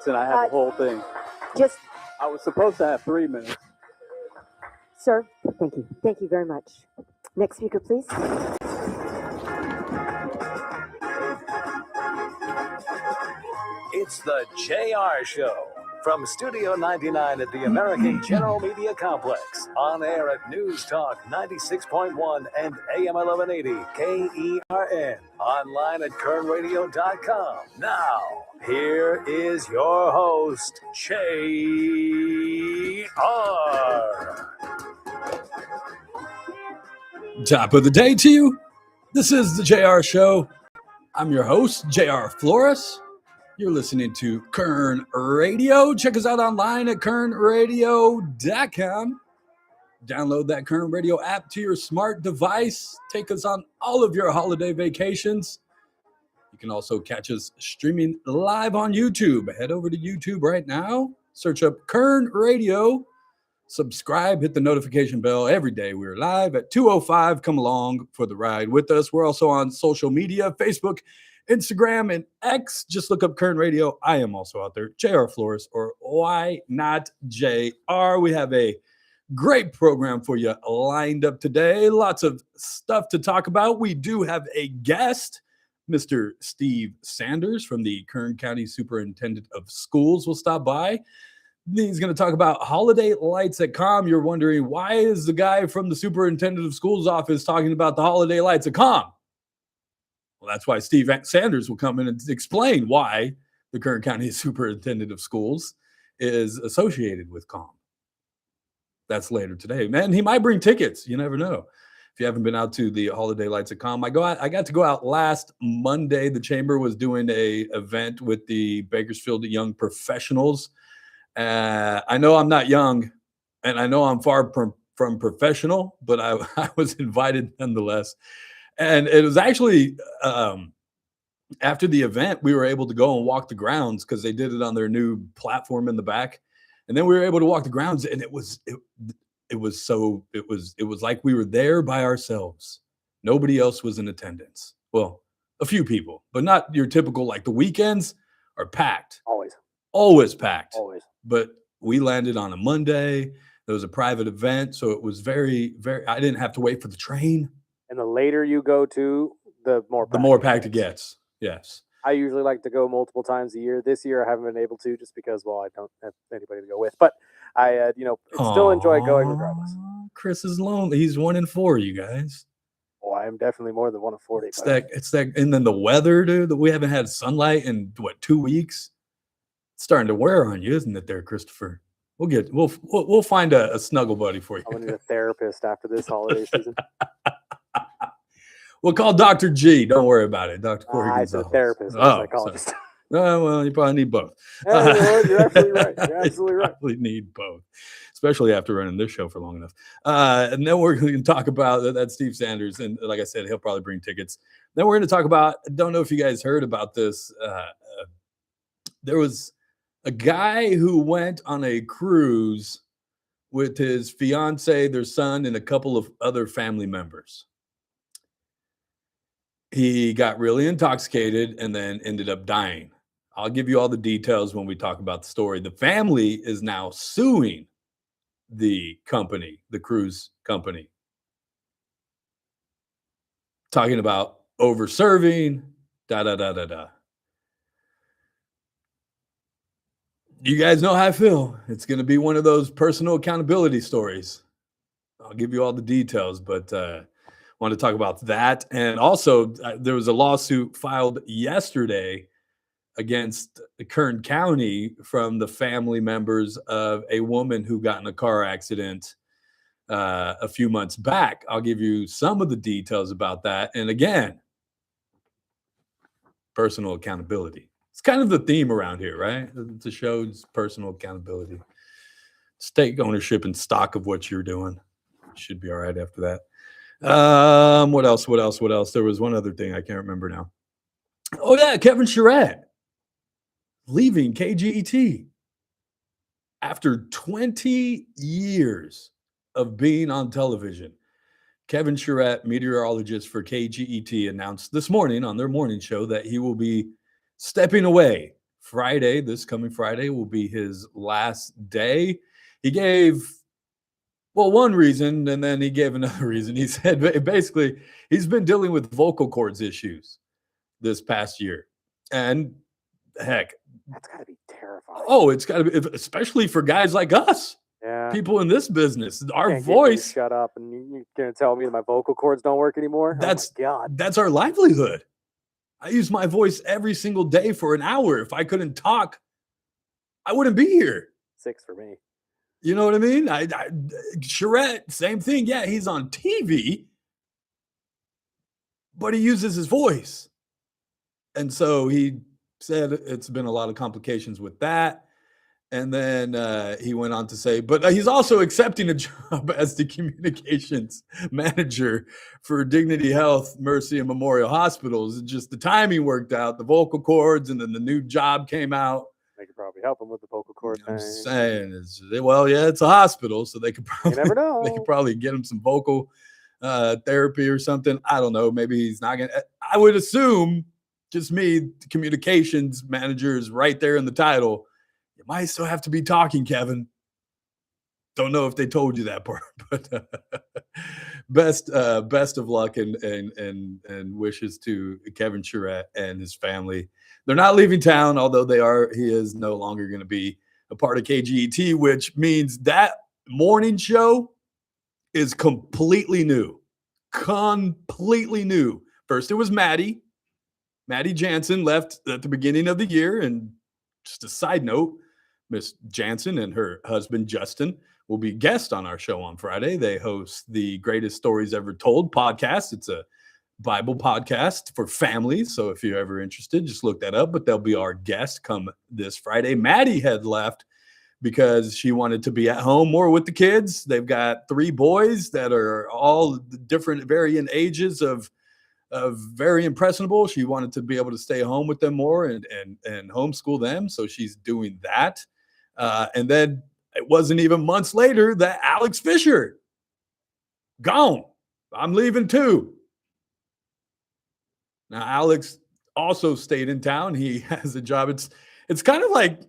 And I have the whole thing. I was supposed to have 3 minutes. Sir, thank you. Thank you very much. Next speaker, please. It's the JR Show from Studio 99 at the American General Media Complex. On air at News Talk 96.1 and AM 1180 KERN. Online at kernradio.com. Now, here is your host, JR. Top of the day to you. This is the JR Show. I'm your host, JR Flores. You're listening to Kern Radio. Check us out online at kernradio.com. Download that Kern Radio app to your smart device. Take us on all of your holiday vacations. You can also catch us streaming live on YouTube. Head over to YouTube right now. Search up Kern Radio. Subscribe, hit the notification bell. Every day we're live at 2:05. Come along for the ride with us. We're also on social media, Facebook, Instagram, and X. Just look up Kern Radio. I am also out there, JR Flores, or why not JR. We have a great program for you lined up today. Lots of stuff to talk about. We do have a guest, Mr. Steve Sanders from the Kern County Superintendent of Schools will stop by. He's going to talk about holiday lights at COM. You're wondering, why is the guy from the Superintendent of Schools office talking about the holiday lights at COM? Well, that's why Steve Sanders will come in and explain why the Kern County Superintendent of Schools is associated with COM. That's later today. Man, he might bring tickets. You never know. If you haven't been out to the holiday lights at COM, I got to go out last Monday. The chamber was doing a event with the Bakersfield Young Professionals. I know I'm not young, and I know I'm far from professional, but I was invited nonetheless. And it was actually after the event, we were able to go and walk the grounds because they did it on their new platform in the back. And then we were able to walk the grounds, and it was like we were there by ourselves. Nobody else was in attendance. Well, a few people, but not your typical, like the weekends are packed. Always packed. Always. But we landed on a Monday. There was a private event, so it was very, very, I didn't have to wait for the train. And the later you go to, the more packed it gets. Yes. I usually like to go multiple times a year. This year I haven't been able to just because, well, I don't have anybody to go with. But I, still enjoy going regardless. Chris is lonely. He's 1 in 4, you guys. Oh, I am definitely more than 1 in 40. It's that, and then the weather, dude, that we haven't had sunlight in 2 weeks. It's starting to wear on you, isn't it, there, Christopher? We'll find a snuggle buddy for you. I need a therapist after this holiday season. We'll call Dr. G. Don't worry about it. Dr. Corey Gonzalez. A therapist, a psychologist. Well, you probably need both. You're absolutely right. You probably need both, especially after running this show for long enough. And then we're going to talk about that Steve Sanders. And like I said, he'll probably bring tickets. Then we're going to talk about, I don't know if you guys heard about this. There was a guy who went on a cruise with his fiance, their son, and a couple of other family members. He got really intoxicated and then ended up dying. I'll give you all the details when we talk about the story. The family is now suing the company, the cruise company. Talking about overserving, da-da-da-da-da. You guys know how I feel. It's going to be one of those personal accountability stories. I'll give you all the details, but want to talk about that. And also, there was a lawsuit filed yesterday against Kern County from the family members of a woman who got in a car accident a few months back. I'll give you some of the details about that. And again, personal accountability. It's kind of the theme around here, right? The show's personal accountability. Take ownership and stock of what you're doing. Should be all right after that. What else? There was one other thing I can't remember now. Oh yeah, Kevin Charette leaving KGET after 20 years of being on television. Kevin Charette, meteorologist for KGET, announced this morning on their morning show that he will be stepping away Friday, this coming Friday, will be his last day. He gave, well, one reason, and then he gave another reason. He said basically he's been dealing with vocal cords issues this past year. And heck, That's got to be terrifying. oh, it's got to be, especially for guys like us, Yeah. people in this business. Our Can't get me to voice, shut up, and you're gonna tell me that my vocal cords don't work anymore? That's- oh my God. that's our livelihood. I use my voice every single day for an hour. If I couldn't talk, I wouldn't be here. 6 for me. You know what I mean? Charette, same thing. Yeah, he's on TV, but he uses his voice. And so he said it's been a lot of complications with that. And then he went on to say, but he's also accepting a job as the communications manager for Dignity Health, Mercy, and Memorial Hospitals. It's just the timing worked out, the vocal cords, and then the new job came out. They could probably help him with the vocal cord I'm thing. saying, well, yeah, it's a hospital, so they could probably, You never know. They could probably get him some vocal therapy or something. I don't know. Maybe he's not going to. I would assume, just me, the communications manager is right there in the title. You might still have to be talking, Kevin. Don't know if they told you that part, but best of luck and wishes to Kevin Charette and his family. They're not leaving town, although he is no longer going to be a part of KGET, which means that morning show is completely new. Completely new. First, it was Maddie Jansen left at the beginning of the year. And just a side note, Miss Jansen and her husband, Justin, will be guests on our show on Friday. They host the Greatest Stories Ever Told podcast. It's a Bible podcast for families. So if you're ever interested, just look that up. But they'll be our guest come this Friday. Maddie had left because she wanted to be at home more with the kids. They've got 3 boys that are all different, varying ages of very impressionable. She wanted to be able to stay home with them more and homeschool them. So she's doing that. And then it wasn't even months later that Alex Fisher gone. I'm leaving too. Now, Alex also stayed in town. He has a job. It's kind of like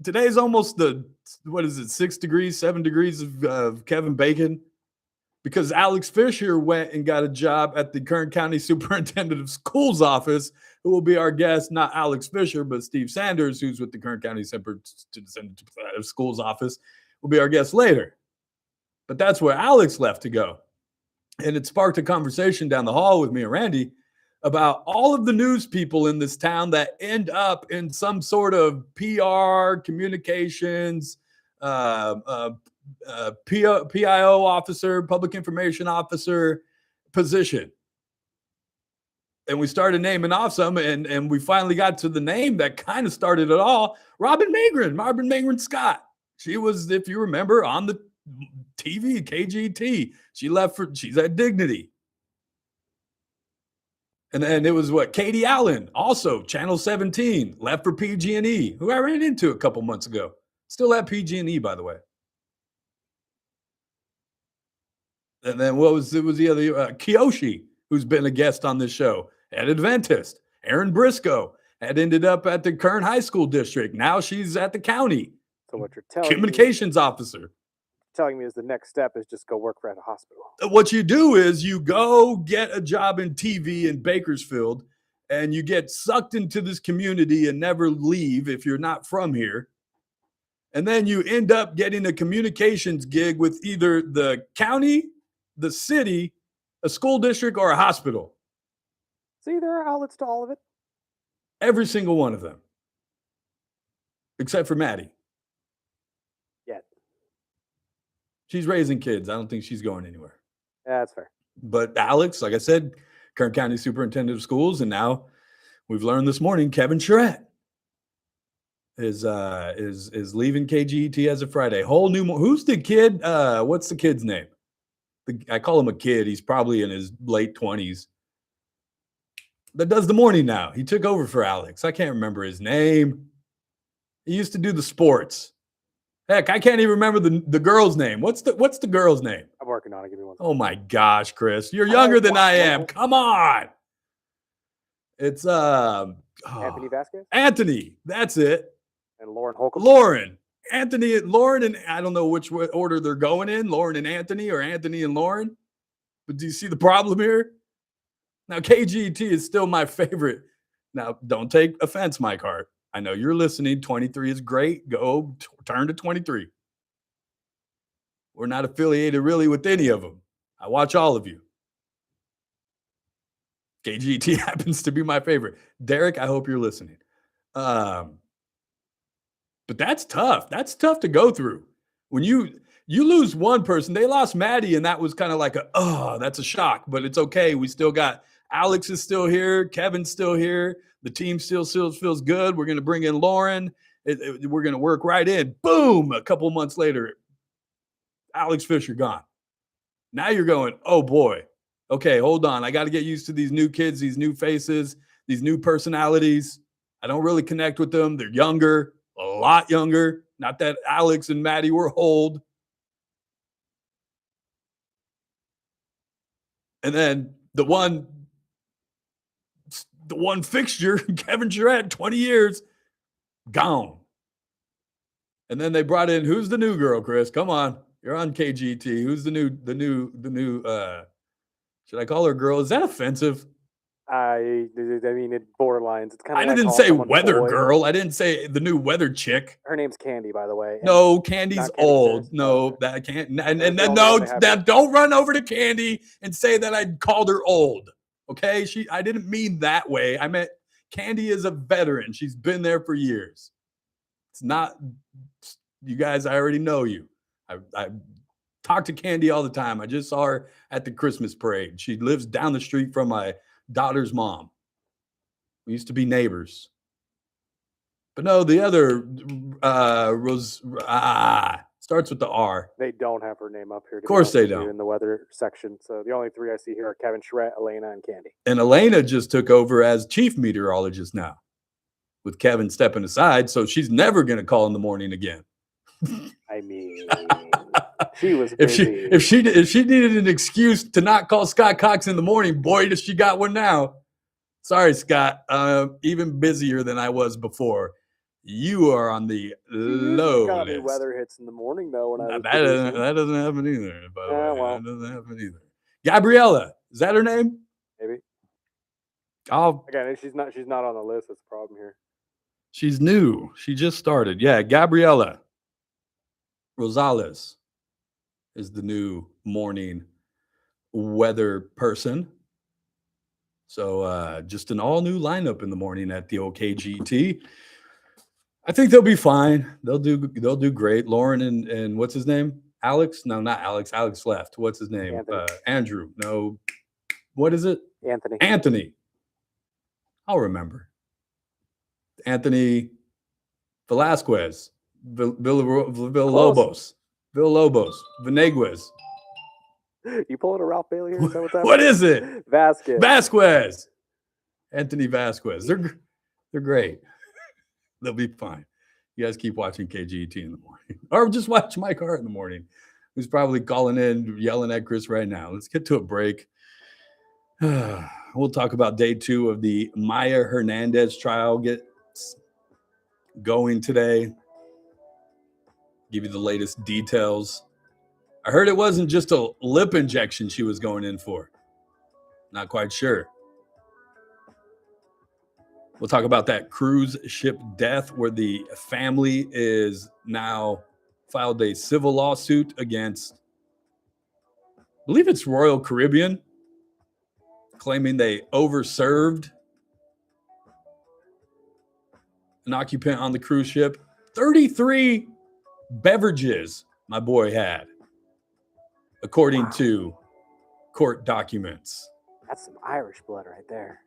today's almost 6 degrees, 7 degrees of Kevin Bacon, because Alex Fisher went and got a job at the Kern County Superintendent of Schools office, who will be our guest, not Alex Fisher, but Steve Sanders, who's with the Kern County Superintendent of Schools office, will be our guest later. But that's where Alex left to go. And it sparked a conversation down the hall with me and Randy about all of the news people in this town that end up in some sort of PR, communications, PIO officer, public information officer position. And we started naming off some, and we finally got to the name that kind of started it all. Marvin Magrin Scott. She was, if you remember, on the TV, KGT. She's at Dignity. And then it was Katie Allen, also Channel 17, left for PG&E, who I ran into a couple months ago. Still at PG&E, by the way. And then what was the other? Kiyoshi, who's been a guest on this show, at Adventist. Erin Briscoe had ended up at the Kern High School District. Now she's at the county. So what you're telling Communications officer. Telling me is the next step is just go work for at a hospital. What you do is you go get a job in TV in Bakersfield, and you get sucked into this community and never leave if you're not from here. And then you end up getting a communications gig with either the county, the city, a school district, or a hospital. See, there are outlets to all of it. Every single one of them. Except for Maddie. Yet. She's raising kids. I don't think she's going anywhere. Yeah, that's fair. But Alex, like I said, Kern County Superintendent of Schools, and now we've learned this morning Kevin Charette is leaving KGET as of Friday. Whole new. Who's the kid? What's the kid's name? I call him a kid. He's probably in his late 20s. That does the morning now. He took over for Alex. I can't remember his name. He used to do the sports. Heck, I can't even remember the girl's name. What's the girl's name? I'm working on it. Give me one. Oh my gosh, Chris. You're younger than I am. Come on. It's Anthony Vasquez Anthony, that's it. and Lauren Holcomb. Lauren. Lauren, and I don't know which order they're going in, Lauren and Anthony or Anthony and Lauren. But do you see the problem here? Now, KGT is still my favorite. Now, don't take offense, Mike Hart. I know you're listening. 23 is great. Go turn to 23. We're not affiliated really with any of them. I watch all of you. KGT happens to be my favorite. Derek, I hope you're listening. But that's tough. That's tough to go through. When you lose one person, they lost Maddie, and that was kind of like that's a shock, but it's okay. We still got Alex is still here. Kevin's still here. The team still feels good. We're going to bring in Lauren. We're going to work right in. Boom! A couple months later, Alex Fisher gone. Now you're going, oh boy. Okay, hold on. I got to get used to these new kids, these new faces, these new personalities. I don't really connect with them. They're younger, a lot younger. Not that Alex and Maddie were old. And then the one fixture, Kevin Charette, 20 years, gone. And then they brought in, who's the new girl, Chris? Come on. You're on KGT. Who's the new, should I call her girl? Is that offensive? I mean, it borderlines. It's kind of. I didn't say weather girl. I didn't say the new weather chick. Her name's Candy, by the way. No, Candy's old. No, that can't. And no, don't run over to Candy and say that I called her old. Okay, I didn't mean that way. I meant Candy is a veteran. She's been there for years. It's not you guys. I already know you. I talk to Candy all the time. I just saw her at the Christmas parade. She lives down the street from my daughter's mom. We used to be neighbors. But no, the other starts with the R. They don't have her name up here. Of course they don't. In the weather section. So the only three I see here are Kevin Charette, Elena, and Candy. And Elena just took over as chief meteorologist now, with Kevin stepping aside. So she's never going to call in the morning again. I mean, she was busy. If she needed an excuse to not call Scott Cox in the morning, boy, does she got one now. Sorry, Scott. Even busier than I was before. You are on the low got list. Weather hits in the morning though. When that doesn't happen either. By the way, well, that doesn't happen either. Gabriella, is that her name? Maybe. Again, she's not on the list. That's the problem here. She's new. She just started. Yeah, Gabriella Rosales is the new morning weather person. So just an all new lineup in the morning at the OKGT. I think they'll be fine. They'll do great. Lauren and what's his name? Alex? No, not Alex. Alex left. What's his name? Andrew. No. What is it? Anthony. I'll remember. Anthony Velasquez. Villalobos. Veneguez. You pulling a Ralph Bailey here? Is that what's happening? What is it? Vasquez. Anthony Vasquez. They're great. They'll be fine. You guys keep watching KGT in the morning. Or just watch Mike Hart in the morning, who's probably calling in, yelling at Chris right now. Let's get to a break. We'll talk about day 2 of the Maya Hernandez trial. Get going today. Give you the latest details. I heard it wasn't just a lip injection she was going in for. Not quite sure. We'll talk about that cruise ship death where the family is now filed a civil lawsuit against, I believe it's Royal Caribbean, claiming they overserved an occupant on the cruise ship. 33 beverages my boy had, according to court documents. That's some Irish blood right there.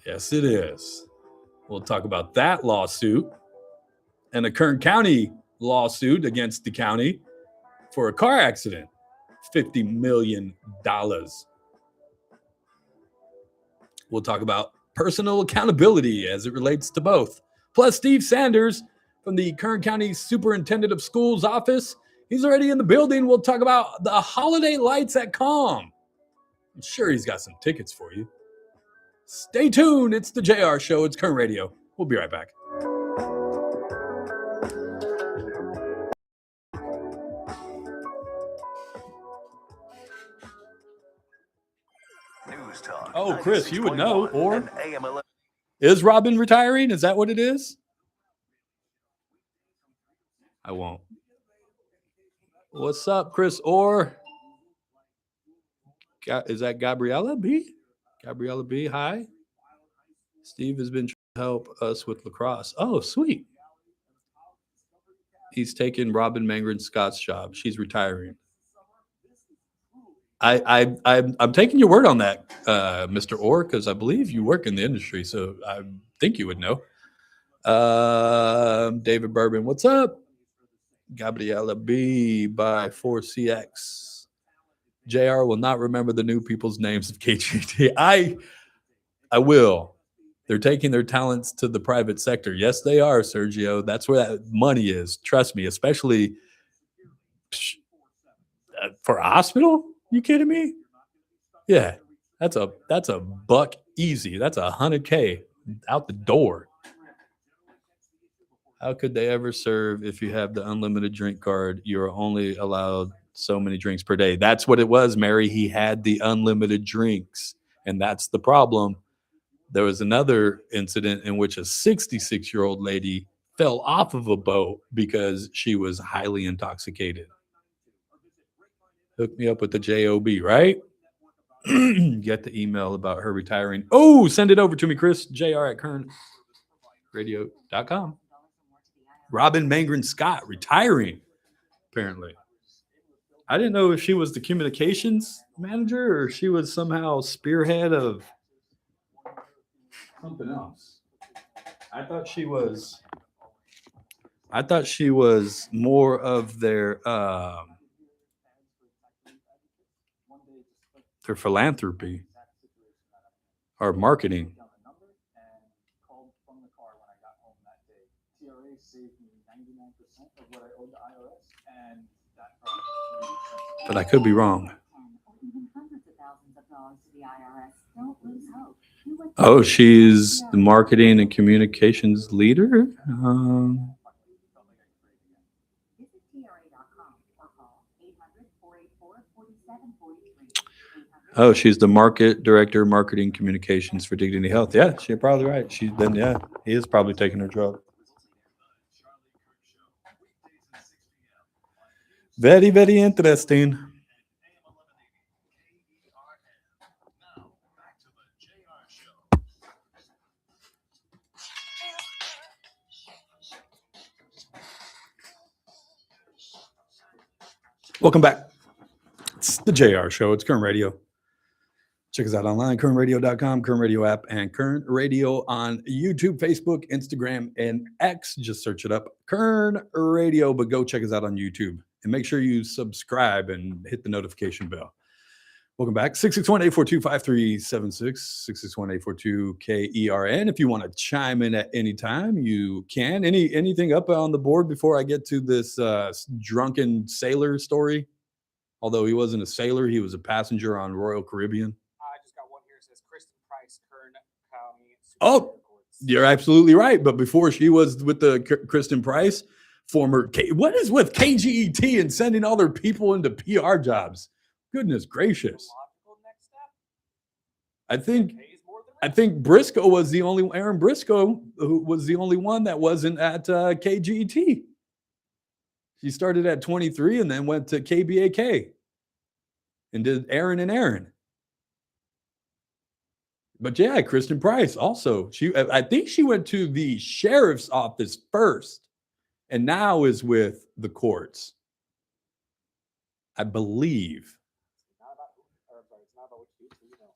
Yes, it is. We'll talk about that lawsuit and a Kern County lawsuit against the county for a car accident. $50 million. We'll talk about personal accountability as it relates to both. Plus, Steve Sanders from the Kern County Superintendent of Schools office. He's already in the building. We'll talk about the holiday lights at Calm. I'm sure he's got some tickets for you. Stay tuned. It's the JR Show. It's Kern Radio. We'll be right back. News Talk. Oh, Chris, you would know. 96.1 Or and AM 11. is Robin retiring? Is that what it is? I won't. What's up, Chris? Or is that Gabriella B? Gabriella B, hi. Steve has been trying to help us with lacrosse. Oh, sweet. He's taking Robin Mangren Scott's job. She's retiring. I'm taking your word on that, Mr. Orr, because I believe you work in the industry, so I think you would know. David Bourbon, what's up? Gabriella B by 4CX. JR will not remember the new people's names of KGT. I will. They're taking their talents to the private sector. Yes, they are, Sergio. That's where that money is. Trust me, especially for a hospital. You kidding me? Yeah, that's a buck easy. That's $100K out the door. How could they ever serve if you have the unlimited drink card? You're only allowed so many drinks per day. That's what it was, Mary. He had the unlimited drinks, and that's the problem. There was another incident in which a 66-year-old lady fell off of a boat because she was highly intoxicated. Hook me up with the JOB, right? Get the email about her retiring. Oh, send it over to me, Chris. JR@KernRadio.com. Robin Mangren Scott retiring, apparently. I didn't know if she was the communications manager or she was somehow spearhead of something else. I thought she was more of their philanthropy or marketing. But I could be wrong. Oh, she's the marketing and communications leader? Oh, she's the market director, marketing communications for Dignity Health. Yeah, she's probably right. He is probably taking her job. Very, very interesting. Welcome back. It's the JR Show. It's Kern Radio. Check us out online, kernradio.com, Kern Radio app, and Kern Radio on YouTube, Facebook, Instagram, and X. Just search it up, Kern Radio, but go check us out on YouTube. And make sure you subscribe and hit the notification bell. Welcome back. 661-842-5376, 661-842-KERN. If you want to chime in at any time, you can. Anything up on the board before I get to this drunken sailor story? Although he wasn't a sailor, he was a passenger on Royal Caribbean. I just got one here. It says Kristen Price, Kern County. Oh, you're absolutely right. But before she was with the Kristen Price, what is with KGET and sending all their people into PR jobs? Goodness gracious. I think Briscoe was the only Aaron Briscoe who was the only one that wasn't at KGET. She started at 23 and then went to KBAK and did Aaron and Aaron. But yeah, Kristen Price also. I think she went to the sheriff's office first and now is with the courts, I believe.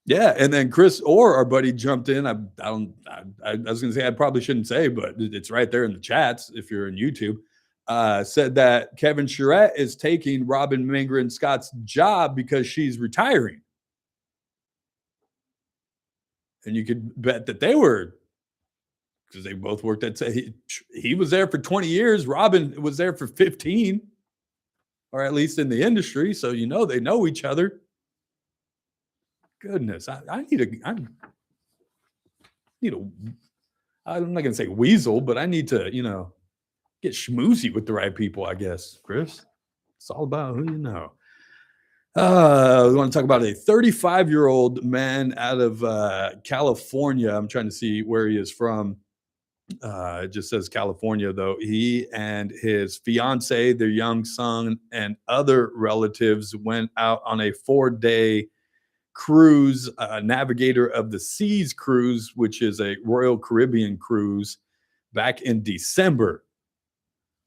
Yeah, and then Chris Orr, our buddy, jumped in. I was going to say I probably shouldn't say, but it's right there in the chats if you're in YouTube. Said that Kevin Charette is taking Robin Mangren Scott's job because she's retiring. And you could bet that they were, because they both worked at, he was there for 20 years. Robin was there for 15, or at least in the industry. So, they know each other. Goodness, I need I'm not going to say weasel, but I need to, get schmoozy with the right people, I guess, Chris. It's all about who you know. We want to talk about a 35-year-old man out of California. I'm trying to see where he is from. It just says California, though. He and his fiance, their young son, and other relatives went out on a 4-day cruise, Navigator of the Seas cruise, which is a Royal Caribbean cruise, back in December.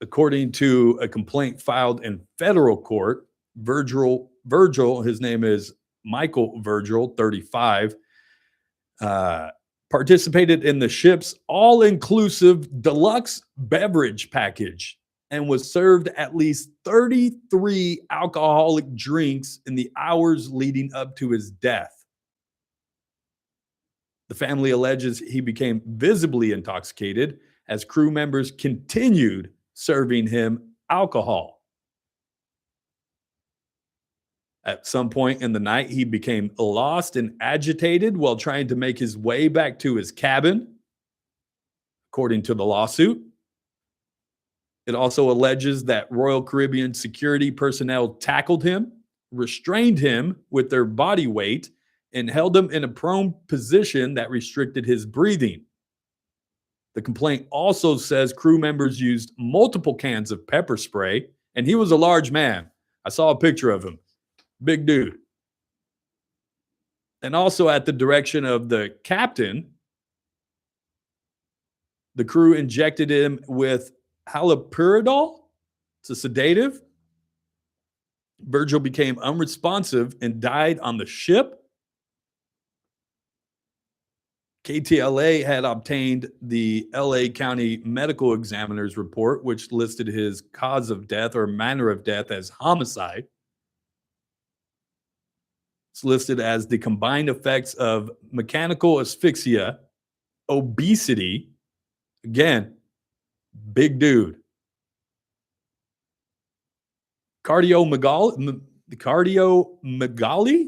According to a complaint filed in federal court, Virgil, his name is Michael Virgil, 35, participated in the ship's all-inclusive deluxe beverage package and was served at least 33 alcoholic drinks in the hours leading up to his death. The family alleges he became visibly intoxicated as crew members continued serving him alcohol. At some point in the night, he became lost and agitated while trying to make his way back to his cabin, according to the lawsuit. It also alleges that Royal Caribbean security personnel tackled him, restrained him with their body weight, and held him in a prone position that restricted his breathing. The complaint also says crew members used multiple cans of pepper spray, and he was a large man. I saw a picture of him. Big dude. And also at the direction of the captain, the crew injected him with haloperidol. It's a sedative. Virgil became unresponsive and died on the ship. KTLA had obtained the LA County Medical Examiner's report, which listed his cause of death or manner of death as homicide. It's listed as the combined effects of mechanical asphyxia, obesity, again, big dude, cardiomegaly,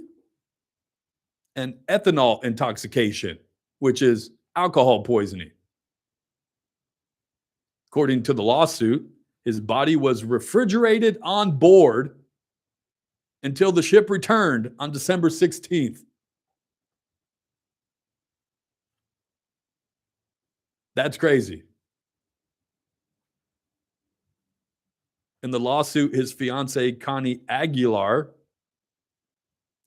and ethanol intoxication, which is alcohol poisoning. According to the lawsuit, his body was refrigerated on board until the ship returned on December 16th. That's crazy. In the lawsuit, his fiancee, Connie Aguilar,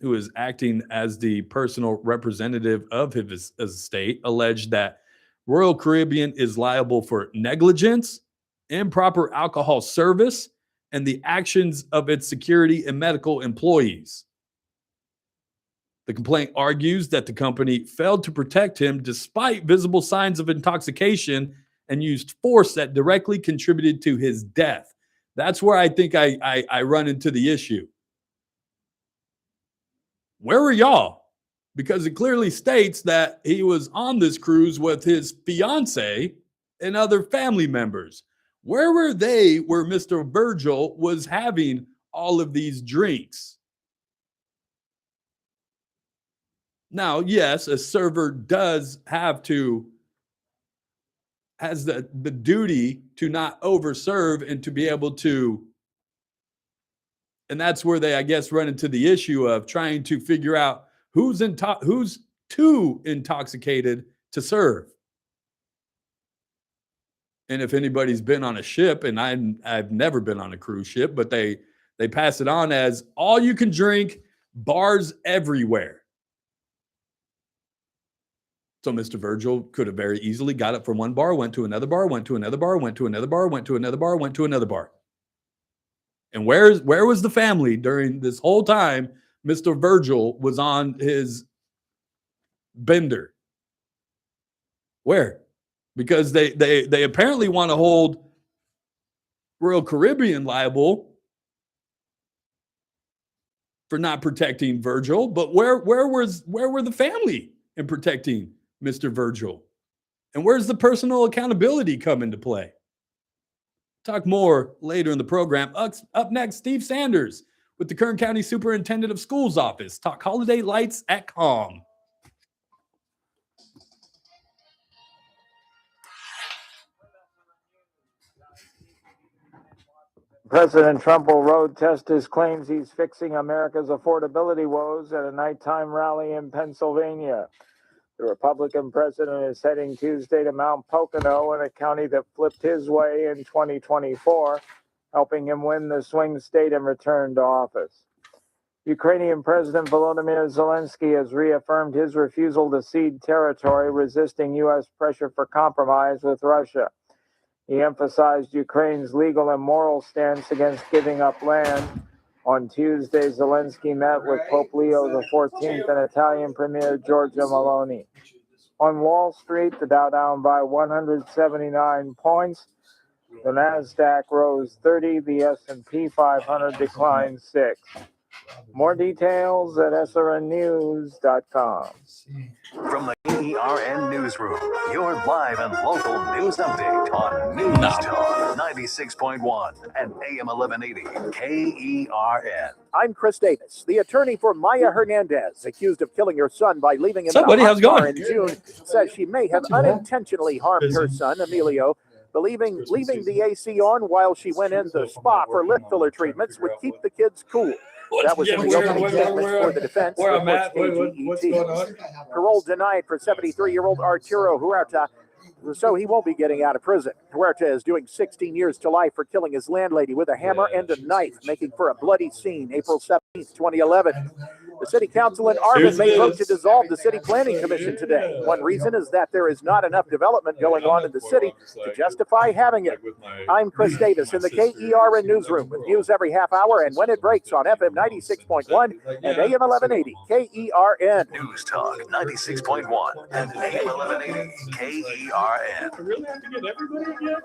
who is acting as the personal representative of his estate, alleged that Royal Caribbean is liable for negligence, improper alcohol service, and the actions of its security and medical employees. The complaint argues that the company failed to protect him despite visible signs of intoxication and used force that directly contributed to his death. That's where I think I run into the issue. Where were y'all? Because it clearly states that he was on this cruise with his fiance and other family members. Where were they where Mr. Virgil was having all of these drinks? Now, yes, a server has the duty to not overserve and to be able to, and that's where they, I guess, run into the issue of trying to figure out who's too intoxicated to serve. And if anybody's been on a ship, and I've never been on a cruise ship, but they pass it on as all you can drink, bars everywhere. So Mr. Virgil could have very easily got up from one bar, went to another bar, went to another bar, went to another bar, went to another bar, went to another bar. And where was the family during this whole time Mr. Virgil was on his bender? Where? Because they apparently want to hold Royal Caribbean liable for not protecting Virgil, but where were the family in protecting Mr. Virgil? And where's the personal accountability come into play? Talk more later in the program. Up next, Steve Sanders with the Kern County Superintendent of Schools office. Talk holiday lights at CALM. President Trump will road test his claims he's fixing America's affordability woes at a nighttime rally in Pennsylvania. The Republican president is heading Tuesday to Mount Pocono, in a county that flipped his way in 2024, helping him win the swing state and return to office. Ukrainian President Volodymyr Zelensky has reaffirmed his refusal to cede territory, resisting U.S. pressure for compromise with Russia. He emphasized Ukraine's legal and moral stance against giving up land. On Tuesday, Zelensky met with Pope Leo XIV and Italian Premier Giorgia Meloni. On Wall Street, the Dow down by 179 points. The Nasdaq rose 30. The S&P 500 declined 6. More details at srnnews.com. From the KERN Newsroom, your live and local news update on News Talk 96.1 and AM 1180 KERN. I'm Chris Davis, the attorney for Maya Hernandez, accused of killing her son by leaving him What's up, buddy? in a How's it hot car going? in June, says she may have unintentionally harmed her son, Amillio, believing leaving the AC on while she went in the spa for lip filler treatments would keep the kids cool. That was in the opening statement for the defense. Where I'm at? What's going on? Parole denied for 73-year-old Arturo Huerta, so he won't be getting out of prison. Huerta is doing 16 years to life for killing his landlady with a hammer and a knife, making for a bloody scene April 17th, 2011. The city council in Arvin may vote to dissolve the city planning commission today. One reason is that there is not enough development going on in the city to justify having it. I'm Chris Davis in the KERN newsroom with news every half hour and when it breaks on FM 96.1 and AM 1180 KERN. News Talk 96.1 and AM 1180 KERN.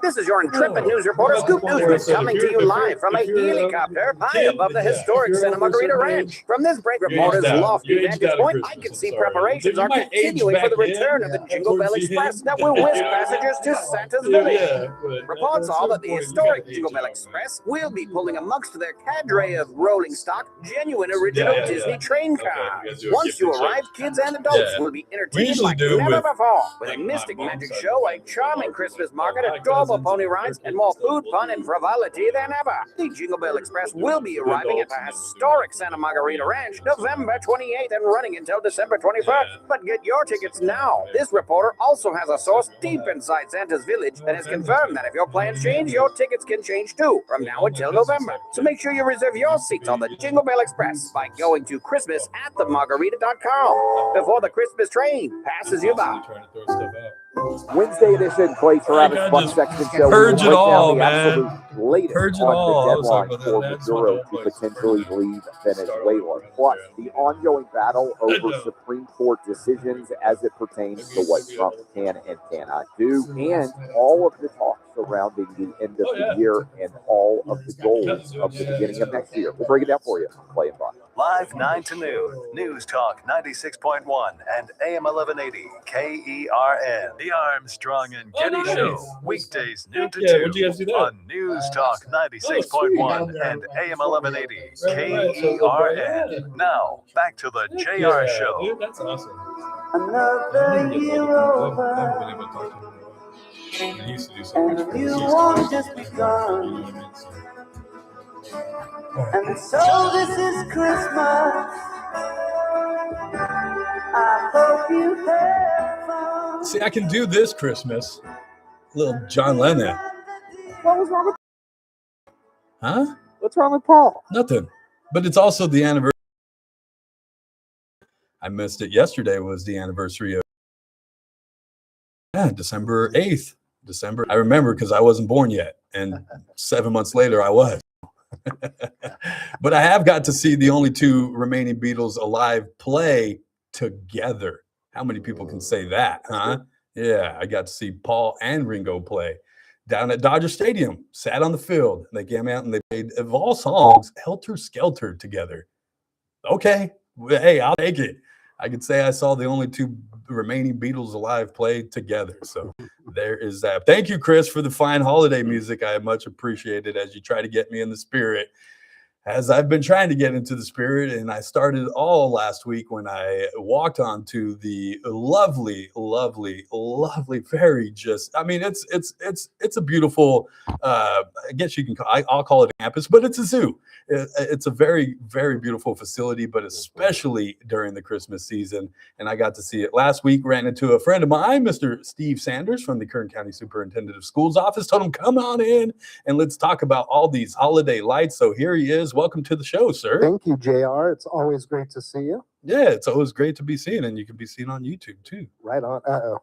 This is your intrepid news reporter, Scoop Newsman, coming to you live from a helicopter high above the historic Santa Margarita Ranch. From this break reporter's lofty vantage point, I can see preparations are continuing for the return of the Jingle Bell Express that will whisk passengers to Santa's village. Reports are that the historic Jingle Bell Express will be pulling amongst their cadre of rolling stock, genuine original Disney train cars. Once you arrive, kids and adults will be entertained like never before, with a mystic magic show, a charming Christmas market, adorable pony rides, and more food, fun, and frivolity than ever. The Jingle Bell Express will be arriving at the historic Santa Margarita Ranch November 28th and running until December 21st. But get your tickets now. This reporter also has a source deep inside Santa's village that has confirmed that if your plans change, your tickets can change too, from now until November. So make sure you reserve your seats on the Jingle Bell Express by going to christmasatthemargarita.com before the Christmas train passes you by. Wednesday edition, Clay Travis Buck Sexton Show. Purge it all, the man. absolute latest Purge it on all. the deadline for Maduro to potentially leave Venezuela. Plus, the ongoing battle over Supreme Court decisions as it pertains to what Trump can and cannot do, and all of the talk surrounding the end of the year and all of the goals of the beginning of next year. We'll break it down for you on Clay and Buck. Live 9 to noon, News Talk 96.1 and AM 1180 KERN. The Armstrong and Getty Show, weekdays noon to 2 on News Talk 96.1 and AM 1180 KERN. Now, back to the JR Show. Dude, that's awesome. Another year over, He used to do something. and you won't just begun. And so this is Christmas. I hope you have fun. See, I can do this Christmas. Little John Lennon. What was wrong with Huh? What's wrong with Paul? Nothing. But it's also the anniversary. I missed it. Yesterday was the anniversary of December 8th. I remember because I wasn't born yet. And 7 months later, I was. But I have got to see the only two remaining Beatles alive play together. How many people can say that, huh? Yeah, I got to see Paul and Ringo play down at Dodger Stadium. Sat on the field. They came out and they played, of all songs, Helter Skelter together. Okay, hey, I'll take it. I could say I saw the only two remaining Beatles alive play together. So there is that. Thank you, Chris, for the fine holiday music. I much appreciate it as you try to get me in the spirit as I've been trying to get into the spirit, and I started all last week when I walked onto the lovely, very it's a beautiful, I guess you can I'll call it a campus, but it's a zoo. It's a very, very beautiful facility, but especially during the Christmas season. And I got to see it last week. Ran into a friend of mine, Mr. Steve Sanders from the Kern County Superintendent of Schools office. Told him, come on in and let's talk about all these holiday lights. So here he is. Welcome to the show, sir. Thank you, JR. It's always great to see you. Yeah, it's always great to be seen, and you can be seen on YouTube too. Right on. Uh-oh.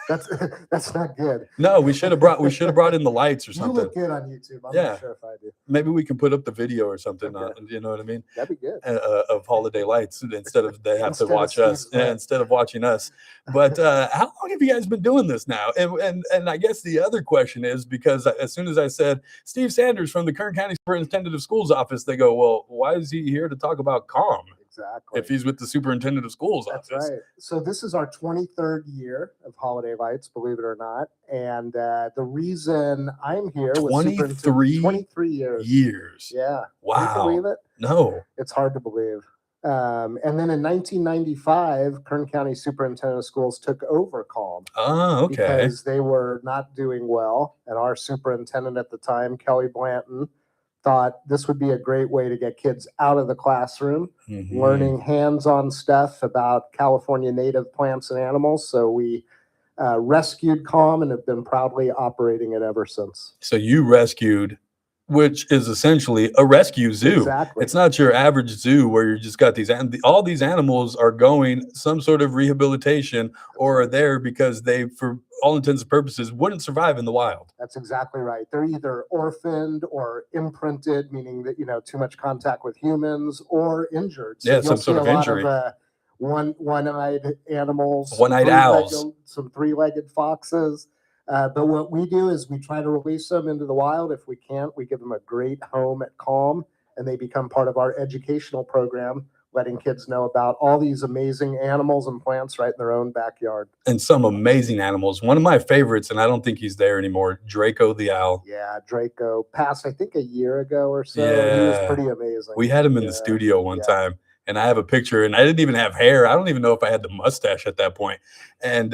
That's not good. No, we should have brought in the lights or something. You look good on YouTube. I'm not sure if I do. Maybe we can put up the video or something. Okay. You know what I mean? That'd be good. Of holiday lights instead of they have to watch us instead of watching us. But how long have you guys been doing this now? And I guess the other question is, because as soon as I said Steve Sanders from the Kern County Superintendent of Schools office, they go, well, why is he here to talk about CALM? Exactly. If he's with the Superintendent of Schools office. That's right. So this is our 23rd year of holiday lights, believe it or not. And the reason I'm here was 23 years. Yeah. Wow. Can you believe it? No. It's hard to believe. And then in 1995, Kern County Superintendent of Schools took over CALM. Oh, okay. Because they were not doing well. And our superintendent at the time, Kelly Blanton, thought this would be a great way to get kids out of the classroom, learning hands-on stuff about California native plants and animals. So we rescued CALM and have been proudly operating it ever since. So you rescued, which is essentially a rescue zoo. Exactly. It's not your average zoo where you just got these, all these animals are going some sort of rehabilitation or are there because they, for all intents and purposes, wouldn't survive in the wild. That's exactly right. They're either orphaned or imprinted, meaning that, too much contact with humans, or injured. So some sort of injury. One-eyed animals, one-eyed owls, some three-legged foxes. But what we do is we try to release them into the wild. If we can't, we give them a great home at CALM, and they become part of our educational program, letting kids know about all these amazing animals and plants right in their own backyard. And some amazing animals. One of my favorites, and I don't think he's there anymore, Draco the owl. Yeah, Draco passed, I think, a year ago or so. Yeah. He was pretty amazing. We had him in the studio one time. And I have a picture, and I didn't even have hair. I don't even know if I had the mustache at that point. And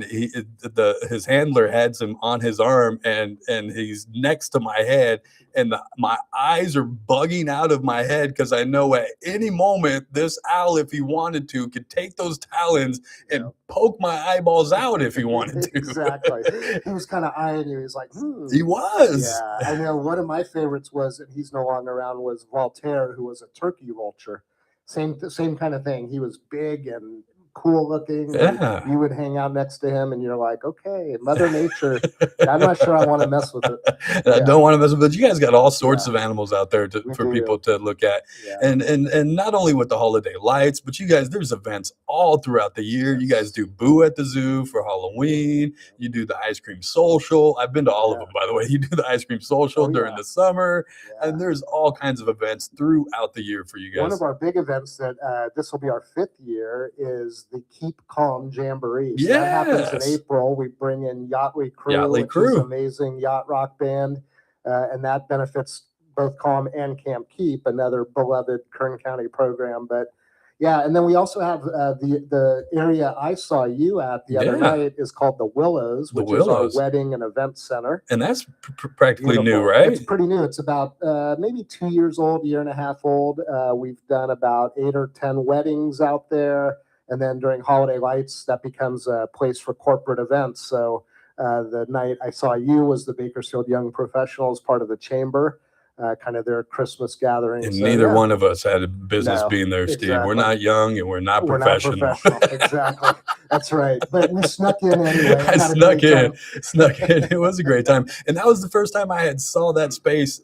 his handler had some on his arm, and he's next to my head, and my eyes are bugging out of my head because I know at any moment this owl, if he wanted to, could take those talons and poke my eyeballs out if he wanted to. Exactly. He was kind of eyeing you. He's like, He was. Yeah, I know. One of my favorites was, and he's no longer around, was Voltaire, who was a turkey vulture. Same kind of thing. He was big and cool looking. Yeah. You would hang out next to him and you're like, okay, Mother Nature. I'm not sure I want to mess with it. I don't want to mess with it. You guys got all sorts of animals out there for people to look at. Yeah. And not only with the holiday lights, but you guys, there's events all throughout the year. You guys do Boo at the Zoo for Halloween. You do the ice cream social. I've been to all of them, by the way. You do the ice cream social during the summer. Yeah. And there's all kinds of events throughout the year for you guys. One of our big events that this will be our 5th year is the Keep CALM Jamboree. So that happens in April. We bring in Yachtly Crew, which is an amazing yacht rock band, and that benefits both CALM and Camp Keep, another beloved Kern County program. But yeah, and then we also have the area I saw you at the other night is called the Willows, which is our wedding and event center. And that's practically new, right? It's pretty new. It's about maybe 2 years old, year and a half old. We've done about 8 or 10 weddings out there. And then during holiday lights, that becomes a place for corporate events. So the night I saw you was the Bakersfield Young Professionals, part of the chamber, kind of their Christmas gathering. And neither one of us had a business being there, Steve. Exactly. We're not young and we're not professional. Exactly. That's right. But we snuck in anyway. I snuck in. It was a great time. And that was the first time I had saw that space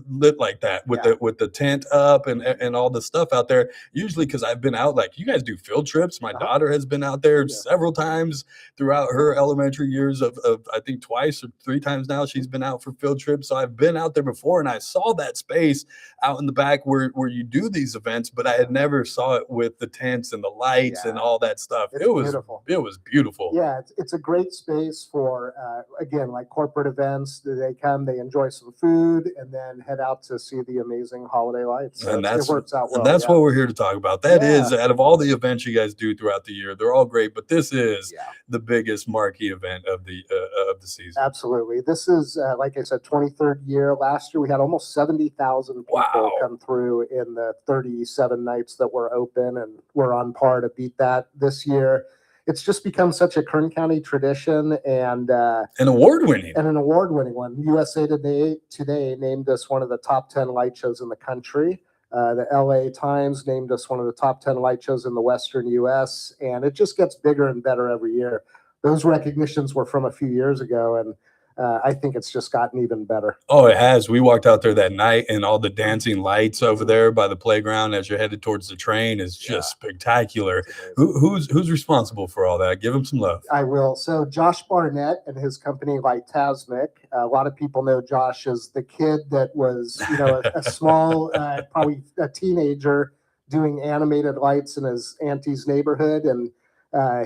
lit like that with the tent up and all the stuff out there. Usually because I've been out, like you guys do field trips. My daughter has been out there several times throughout her elementary years of I think twice or 3 times now she's been out for field trips. So I've been out there before and I saw that space out in the back where you do these events, but I had never saw it with the tents and the lights and all that stuff. It was beautiful. Yeah, it's a great space for again, like corporate events. They come, they enjoy some food, and and then head out to see the amazing holiday lights. So And it works out well. And that's yeah. what we're here to talk about. That is, out of all the events you guys do throughout the year, they're all great, but this is the biggest marquee event of the season. Absolutely. This is, like I said, 23rd year. Last year we had almost 70,000 people come through in the 37 nights that were open, and we're on par to beat that this year. It's just become such a Kern County tradition, and an award-winning one. USA Today named us one of the top 10 light shows in the country. The LA Times named us one of the top 10 light shows in the Western US, and it just gets bigger and better every year. Those recognitions were from a few years ago, and I think it's just gotten even better. Oh, it has. We walked out there that night, and all the dancing lights over there by the playground as you're headed towards the train is just spectacular. Who's responsible for all that? Give him some love. I will. So Josh Barnett and his company Lightasmic. A lot of people know Josh as the kid that was, a small, probably a teenager doing animated lights in his auntie's neighborhood, and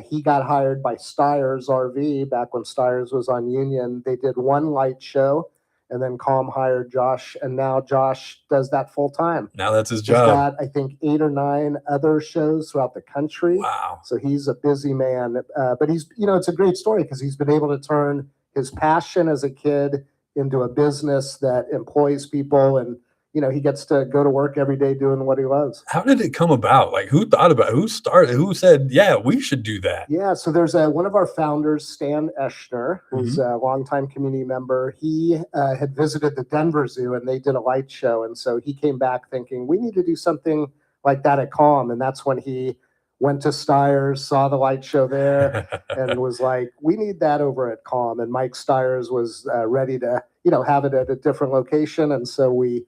he got hired by Steyer's RV back when Steyer's was on Union. They did one light show, and then Calm hired Josh, and now Josh does that full time. Now that's his He's job. got, I think, 8 or 9 other shows throughout the country. Wow. So he's a busy man. But he's, it's a great story because he's been able to turn his passion as a kid into a business that employs people, and he gets to go to work every day doing what he loves. How did it come about? Like, who thought about it? Who started? Who said, yeah, we should do that? Yeah, so there's one of our founders, Stan Eschner, who's a longtime community member. He had visited the Denver Zoo, and they did a light show. And so he came back thinking, we need to do something like that at Calm. And that's when he went to Steyer's, saw the light show there, and was like, we need that over at Calm. And Mike Steyer's was ready to, have it at a different location. And so we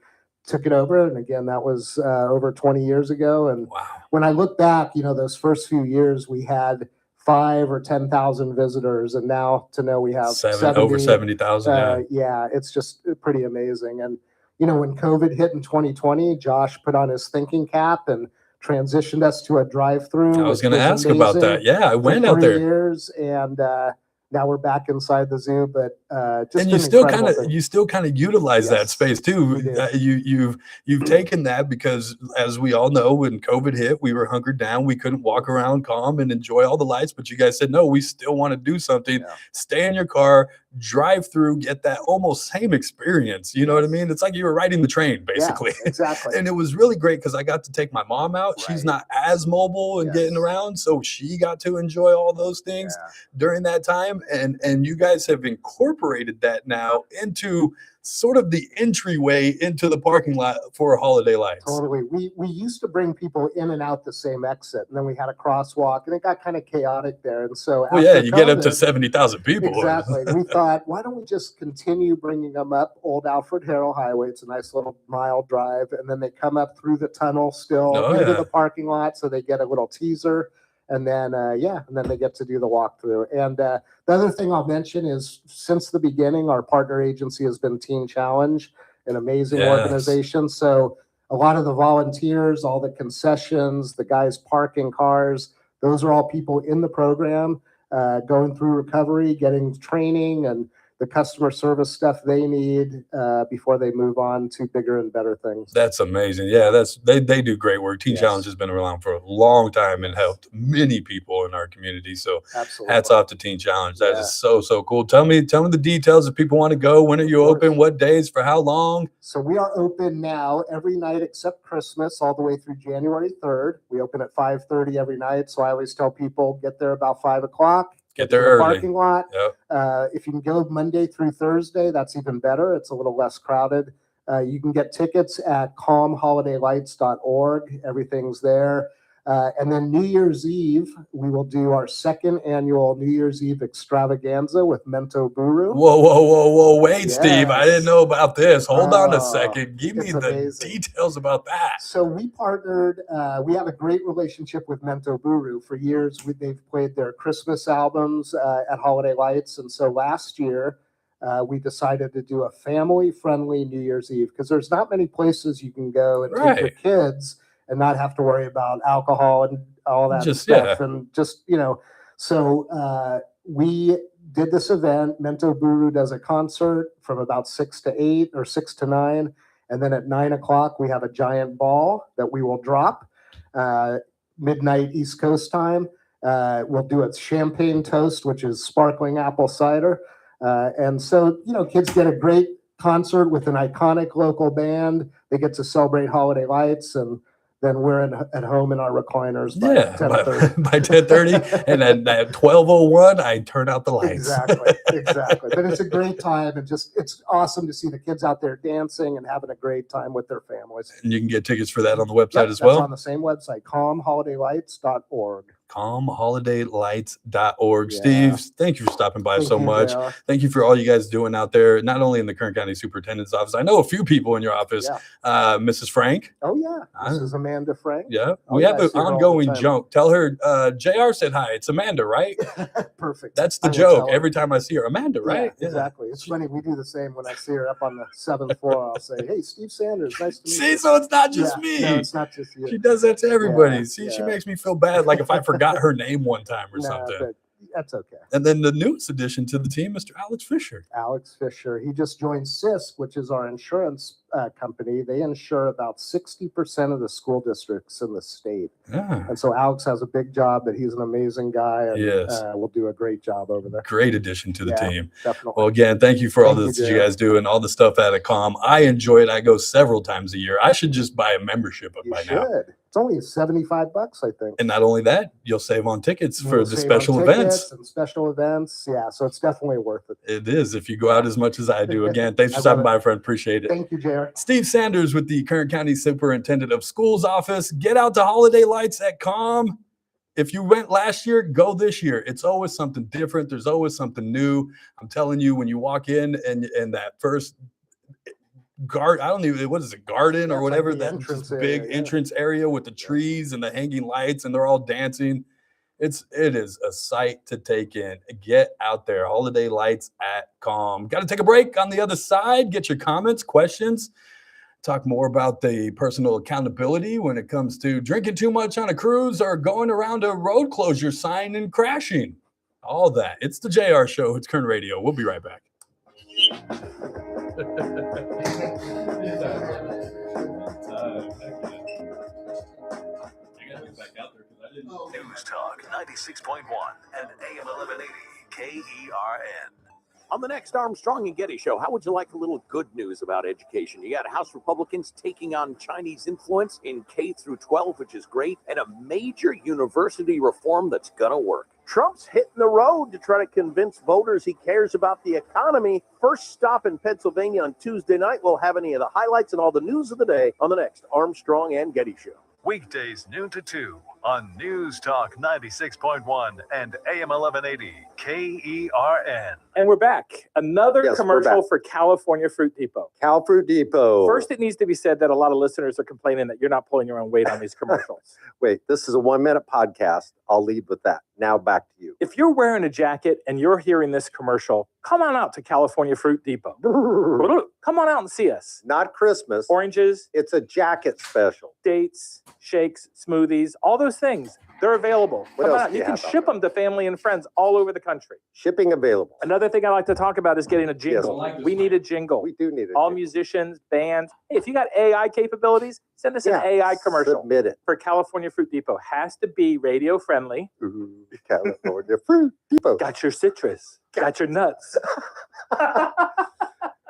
took it over. And again, that was over 20 years ago. And when I look back, those first few years, we had 5 or 10,000 visitors. And now to know we have over 70,000. Yeah, it's just pretty amazing. And, when COVID hit in 2020, Josh put on his thinking cap and transitioned us to a drive-through. I was going to ask about that. Yeah, I went out there. Years, and now we're back inside the zoo, but and you still kind of utilize that space too. You've taken that because, as we all know, when COVID hit, we were hunkered down. We couldn't walk around Calm and enjoy all the lights. But you guys said, no, we still want to do something. Yeah. Stay in your car, drive through, get that almost same experience. You know what I mean? It's like you were riding the train, basically. Yeah, exactly. And it was really great because I got to take my mom out. Right. She's not as mobile and getting around, so she got to enjoy all those things during that time. And you guys have incorporated that now into sort of the entryway into the parking lot for holiday lights. Totally. We used to bring people in and out the same exit, and then we had a crosswalk, and it got kind of chaotic there. And so you get up to 70,000 people. Exactly. We thought, why don't we just continue bringing them up Old Alfred Harrell Highway? It's a nice little mile drive, and then they come up through the tunnel still into the parking lot, so they get a little teaser. And then, and then they get to do the walkthrough. And the other thing I'll mention is, since the beginning, our partner agency has been Teen Challenge, an amazing organization. So a lot of the volunteers, all the concessions, the guys parking cars, those are all people in the program, going through recovery, getting training, and the customer service stuff they need before they move on to bigger and better things. That's amazing. Yeah, they do great work. Teen Challenge has been around for a long time and helped many people in our community. So hats off to Teen Challenge. That is so cool. Tell me the details if people want to go. When are you open? What days? For how long? So we are open now every night except Christmas, all the way through January 3rd. We open at 5:30 every night. So I always tell people, get there about 5 o'clock. Get there early. Parking lot. Yep. If you can go Monday through Thursday, that's even better. It's a little less crowded. You can get tickets at calmholidaylights.org. Everything's there. And then New Year's Eve, we will do our 2nd annual New Year's Eve extravaganza with Mento Buru. Whoa. Wait, Steve. I didn't know about this. Hold on a second. Give me the details about that. So we partnered. We have a great relationship with Mento Buru. For years, they've played their Christmas albums at Holiday Lights. And so last year, we decided to do a family-friendly New Year's Eve, because there's not many places you can go and take your kids and not have to worry about alcohol and all that stuff. And just, so we did this event. Mento Buru does a concert from about 6 to 8 or 6 to 9. And then at 9 o'clock, we have a giant ball that we will drop midnight East Coast time. We'll do a champagne toast, which is sparkling apple cider. And so, kids get a great concert with an iconic local band. They get to celebrate holiday lights, and then we're at home in our recliners by 10:30. By 10:30, and then at 12:01, I turn out the lights. Exactly. But it's a great time, and it's awesome to see the kids out there dancing and having a great time with their families. And you can get tickets for that on the website as well. That's on the same website, calmholidaylights.org. calmholidaylights.org. Yeah. Steve, thank you for stopping by so much. JR. Thank you for all you guys doing out there, not only in the Kern County Superintendent's office. I know a few people in your office. Mrs. Frank. Oh, yeah. This is Amanda Frank. Yeah. Oh, We yeah, have I an see her all the ongoing time. joke. Tell her JR said hi. It's Amanda, right? Perfect. That's the I will joke tell her. every time I see her. Amanda, right? Yeah, exactly. It's funny. We do the same when I see her up on the 7th floor. I'll say, "Hey, Steve Sanders, nice to meet you." See, so it's not just me. No, it's not just you. She does that to everybody. Yeah, See, she yeah. makes me feel bad, like if I forgot her name one time or Nah, something. but that's okay. And then the newest addition to the team, Mr. Alex Fisher. Alex Fisher. He just joined CISC, which is our insurance company. They insure about 60% of the school districts in the state. Yeah. And so Alex has a big job, but he's an amazing guy, and Yes. will do a great job over there. Great addition to the Yeah, team. Definitely. Well, again, thank you for all Thank this you, that you Jared. guys do and all the stuff out of COM. I enjoy it. I go several times a year. I should just buy a membership You by should. now. It's only $75, I think. And not only that, you'll save on tickets for We'll the save special on events. tickets and special events. Yeah, so it's definitely worth it. It is if you go out as much as I do. Again, thanks for I stopping love by, friend. Appreciate it. Thank you, Jared. Steve Sanders with the Kern County Superintendent of Schools office. Get out to Holiday Lights at COM. If you went last year, go this year. It's always something different. There's always something new. I'm telling you, when you walk in and that first I don't even, what is it, garden or That's like whatever, the that entrance big area, yeah. entrance area with the trees and the hanging lights and they're all dancing. It is a sight to take in. Get out there. Holiday Lights at COM. Got to take a break. On the other side, get your comments, questions. Talk more about the personal accountability when it comes to drinking too much on a cruise or going around a road closure sign and crashing. All that. It's the JR Show. It's Kern Radio. We'll be right back. News Talk 96.1 and AM 1180 KERN. On the next Armstrong and Getty show, how would you like a little good news about education? You got House Republicans taking on Chinese influence in K through 12, which is great, and a major university reform that's gonna work. Trump's hitting the road to try to convince voters he cares about the economy. First stop in Pennsylvania on Tuesday night. We'll have any of the highlights and all the news of the day on the next Armstrong and Getty show. Weekdays noon to 2 on News Talk 96.1 and AM 1180 KERN. And we're back. Another Yes, we're commercial back. for California Fruit Depot. Cal Fruit Depot. First, it needs to be said that a lot of listeners are complaining that you're not pulling your own weight on these commercials. Wait, this is a 1-minute podcast. I'll lead with that. Now back to you. If you're wearing a jacket and you're hearing this commercial, come on out to California Fruit Depot. Come on out and see us. Not Christmas. Oranges, It's a jacket special. dates, shakes, smoothies, all those things. They're available. What Come else on out. do You you can have out ship there? them to family and friends all over the country. Shipping available. Another thing I like to talk about is getting a jingle. like this We one. need a jingle. We do need it. All musicians, bands. Hey, if you got AI capabilities, send us an AI commercial Submit it. for California Fruit Depot. Has to be radio friendly. Ooh, California Fruit Depot. Got your citrus. Got your nuts.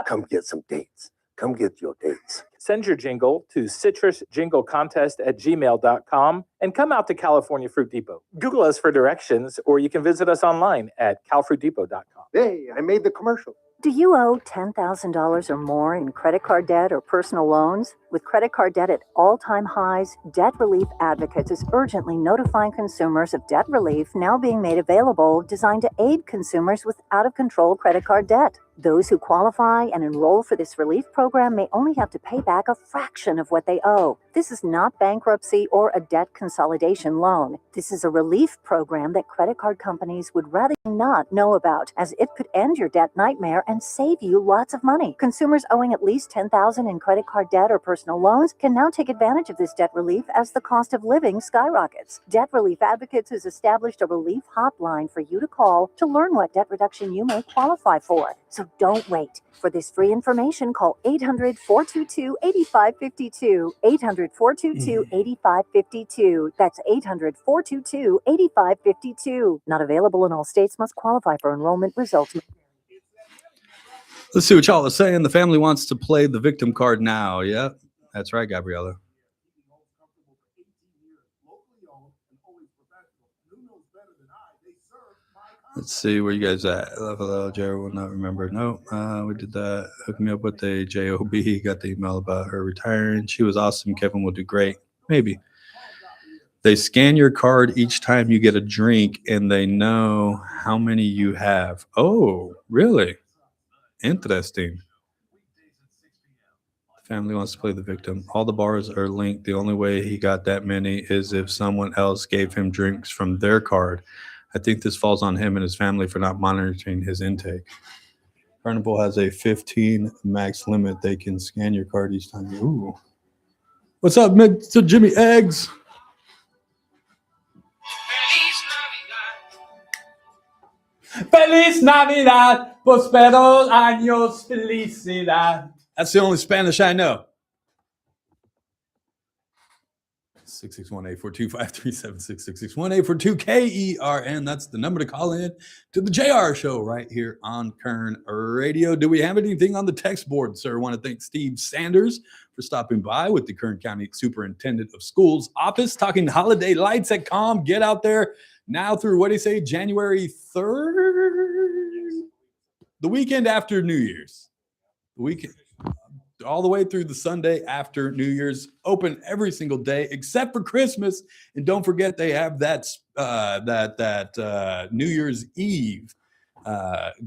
Come get some dates. Come get your dates. Send your jingle to citrusjinglecontest@gmail.com and come out to California Fruit Depot. Google us for directions, or you can visit us online at calfruitdepot.com. Hey, I made the commercial. Do you owe $10,000 or more in credit card debt or personal loans? With credit card debt at all-time highs, Debt Relief Advocates is urgently notifying consumers of debt relief now being made available designed to aid consumers with out-of-control credit card debt. Those who qualify and enroll for this relief program may only have to pay back a fraction of what they owe. This is not bankruptcy or a debt consolidation loan. This is a relief program that credit card companies would rather not know about, as it could end your debt nightmare and save you lots of money. Consumers owing at least $10,000 in credit card debt or personal loans can now take advantage of this debt relief as the cost of living skyrockets. Debt Relief Advocates has established a relief hotline for you to call to learn what debt reduction you may qualify for. So don't wait. For this free information, call 800-422-8552. 800-422-8552. That's 800-422-8552. Not available in all states. Must qualify for enrollment. Results. Let's see what y'all are saying. The family wants to play the victim card now. Yeah, that's right, Gabriella. Let's see where you guys at. Level Jared will not remember. No, we did that. Hook me up with a JOB. Got the email about her retiring. She was awesome. Kevin will do great. Maybe. They scan your card each time you get a drink, and they know how many you have. Oh, really? Interesting. The family wants to play the victim. All the bars are linked. The only way he got that many is if someone else gave him drinks from their card. I think this falls on him and his family for not monitoring his intake. Carnival has a 15 max limit. They can scan your card each time. Ooh. What's up, Mr. Jimmy Eggs? Feliz Navidad, Prosperos Años Felicidad. That's the only Spanish I know. 661-842-5376, 661-842-KERN. That's the number to call in to the JR Show right here on Kern Radio. Do we have anything on the text board, sir? I want to thank Steve Sanders for stopping by with the Kern County Superintendent of Schools office, talking holiday lights at COM. Get out there now through, what do you say, January 3rd? The weekend after New Year's. The weekend. All the way through the Sunday after New Year's, open every single day except for Christmas. And don't forget they have that New Year's Eve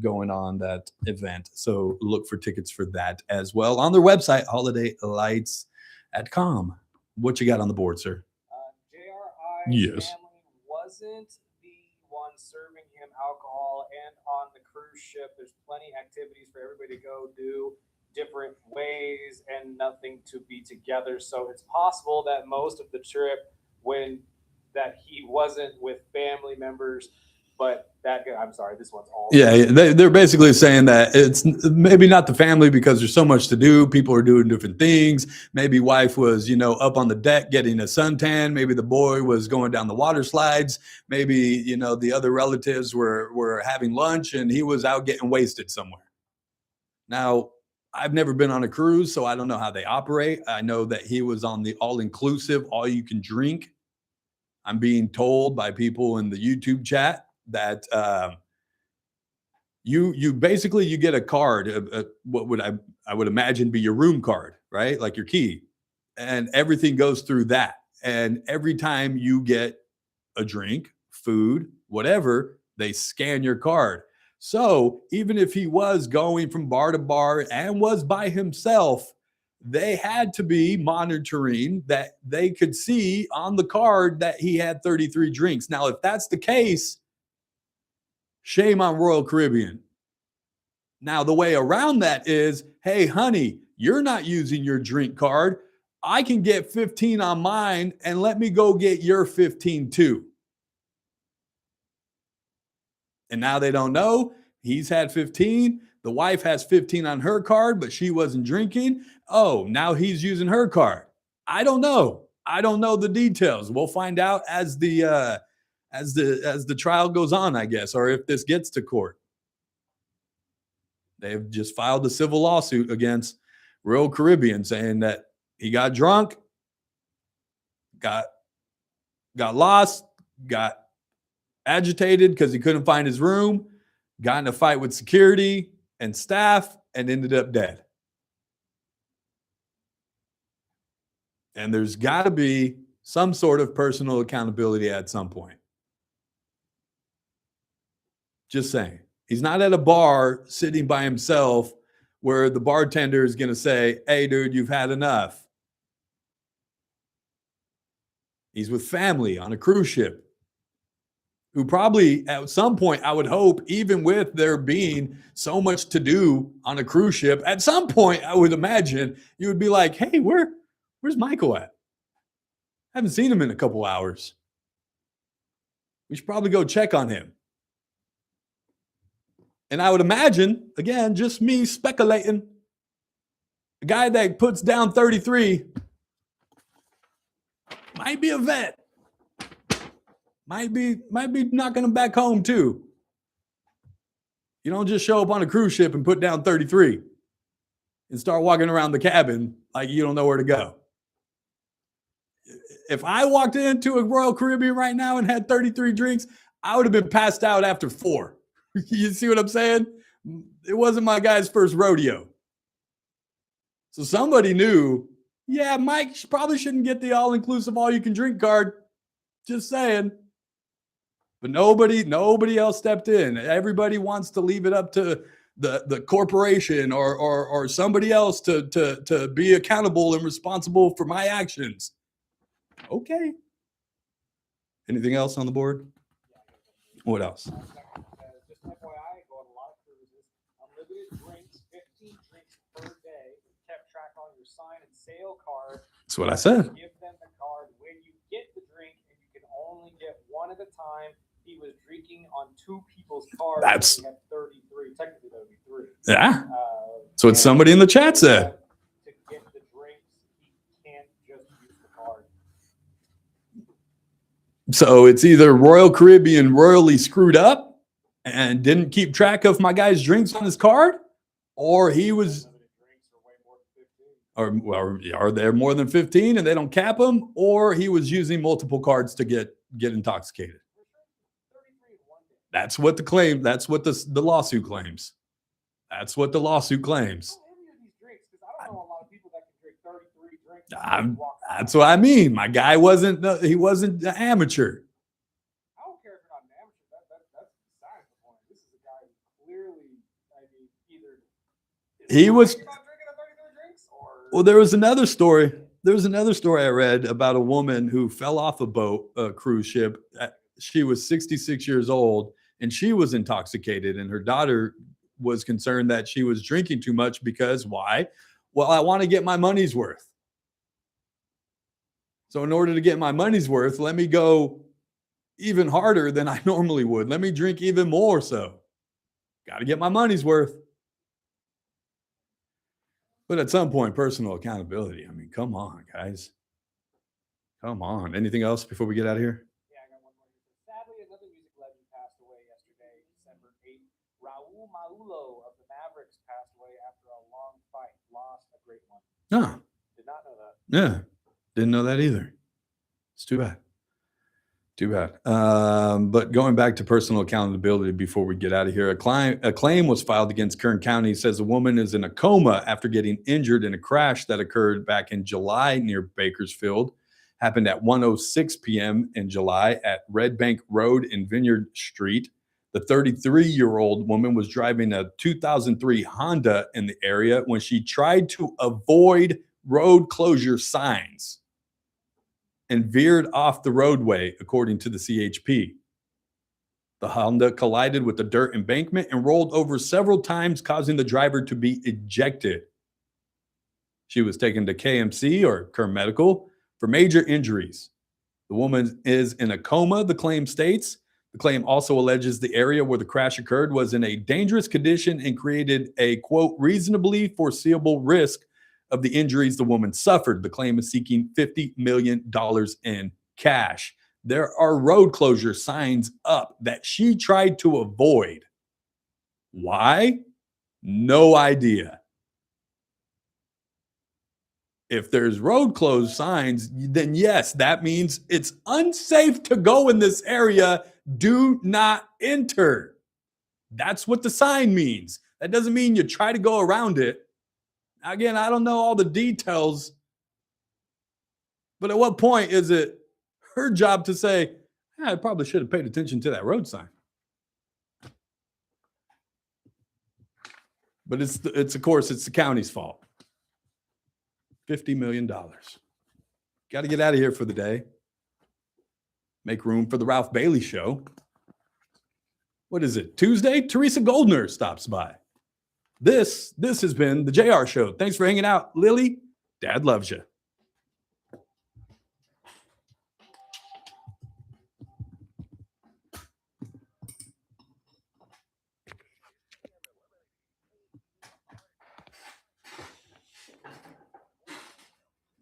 going on, that event. So look for tickets for that as well on their website, holidaylights.com. What you got on the board, sir? Yes. Family wasn't the one serving him alcohol, and on the cruise ship, there's plenty of activities for everybody to go do different ways and nothing to be together. So it's possible that most of the trip, that he wasn't with family members, but I'm sorry, this one's all. Yeah, they're basically saying that it's maybe not the family because there's so much to do. People are doing different things. Maybe wife was, up on the deck getting a suntan. Maybe the boy was going down the water slides. Maybe, the other relatives were having lunch and he was out getting wasted somewhere. Now, I've never been on a cruise, so I don't know how they operate. I know that he was on the all-inclusive, all-you-can-drink. I'm being told by people in the YouTube chat that you basically you get a card, what would I would imagine be your room card, right? Like your key, and everything goes through that. And every time you get a drink, food, whatever, they scan your card. So even if he was going from bar to bar and was by himself, they had to be monitoring that they could see on the card that he had 33 drinks. Now, if that's the case, shame on Royal Caribbean. Now, the way around that is, hey, honey, you're not using your drink card. I can get 15 on mine, and let me go get your 15 too. And now they don't know. He's had 15. The wife has 15 on her card, but she wasn't drinking. Oh, now he's using her card. I don't know. I don't know the details. We'll find out as the trial goes on, I guess, or if this gets to court. They've just filed a civil lawsuit against Royal Caribbean saying that he got drunk, got lost, got agitated because he couldn't find his room, got in a fight with security and staff, and ended up dead. And there's got to be some sort of personal accountability at some point. Just saying. He's not at a bar sitting by himself where the bartender is going to say, hey, dude, you've had enough. He's with family on a cruise ship who probably at some point, I would hope, even with there being so much to do on a cruise ship, at some point, I would imagine you would be like, hey, where's Michael at? I haven't seen him in a couple hours. We should probably go check on him. And I would imagine, again, just me speculating, a guy that puts down 33 might be a vet. Might be knocking him back home too. You don't just show up on a cruise ship and put down 33 and start walking around the cabin like you don't know where to go. If I walked into a Royal Caribbean right now and had 33 drinks, I would have been passed out after 4. You see what I'm saying? It wasn't my guy's first rodeo. So somebody knew, yeah, Mike probably shouldn't get the all-inclusive all-you-can-drink card. Just saying. But nobody else stepped in. Everybody wants to leave it up to the corporation or somebody else to be accountable and responsible for my actions. Okay. Anything else on the board? What else? Just FYI, go on a lot of cruises. Unlimited drinks, 15 drinks per day. Kept track on your sign and sale card. That's what I said. Give them the card when you get the drink, and you can only get one at a time. He was drinking on 2 people's cards. He had 33. Technically, that would be 3. Yeah. So it's somebody in the chat said. To get the drinks, he can't just use the card. So it's either Royal Caribbean royally screwed up and didn't keep track of my guy's drinks on his card, or he was, or are there more than 15 and they don't cap them, or he was using multiple cards to get intoxicated. That's what the claim. That's what the lawsuit claims. That's what the lawsuit claims. That's what I mean. My guy wasn't. He wasn't an amateur. I don't care if you're not an amateur. That's besides the point. This is a guy who clearly, either he was. Not drinking 33 drinks, or well, there was another story. There was another story I read about a woman who fell off a cruise ship. She was 66 years old and she was intoxicated, and her daughter was concerned that she was drinking too much because why? Well, I want to get my money's worth. So in order to get my money's worth, let me go even harder than I normally would. Let me drink even more. So got to get my money's worth. But at some point, personal accountability. I mean, come on, guys. Come on. Anything else before we get out of here? Yeah, I got one more. Sadly, another music legend passed away yesterday, December 8th. Raul Maulo of the Mavericks passed away after a long fight. Lost a great one. Oh. Did not know that. Yeah. Didn't know that either. It's too bad. Too bad. But going back to personal accountability before we get out of here, a claim was filed against Kern County. It says a woman is in a coma after getting injured in a crash that occurred back in July near Bakersfield. Happened at 1:06 p.m. in July at Red Bank Road and Vineyard Street. The 33-year-old woman was driving a 2003 Honda in the area when she tried to avoid road closure signs and veered off the roadway, according to the CHP. The Honda collided with the dirt embankment and rolled over several times, causing the driver to be ejected. She was taken to KMC or Kern Medical for major injuries. The woman is in a coma, the claim states. The claim also alleges the area where the crash occurred was in a dangerous condition and created a, quote, reasonably foreseeable risk of the injuries the woman suffered. The claim is seeking $50 million in cash. There are road closure signs up that she tried to avoid. Why? No idea. If there's road closed signs, then yes, that means it's unsafe to go in this area. Do not enter. That's what the sign means. That doesn't mean you try to go around it. Again, I don't know all the details, but at what point is it her job to say, I probably should have paid attention to that road sign? But it's of course, it's the county's fault. $50 million. Got to get out of here for the day. Make room for the Ralph Bailey Show. What is it? Tuesday? Teresa Goldner stops by. This has been the JR Show. Thanks for hanging out. Lily, Dad loves you.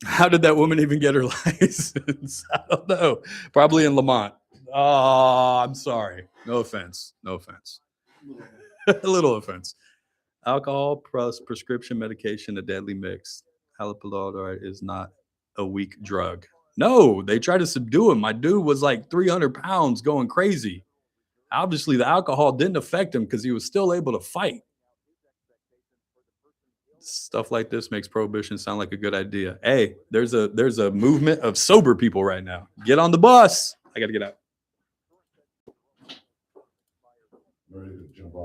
How did that woman even get her license? I don't know. Probably in Lamont. Oh, I'm sorry. No offense. No offense. A little offense. Alcohol plus prescription medication, a deadly mix. Haloperidol is not a weak drug. No, they tried to subdue him. My dude was like 300 pounds going crazy. Obviously, the alcohol didn't affect him because he was still able to fight. Stuff like this makes prohibition sound like a good idea. Hey, there's a movement of sober people right now. Get on the bus. I got to get out. Ready to jump off.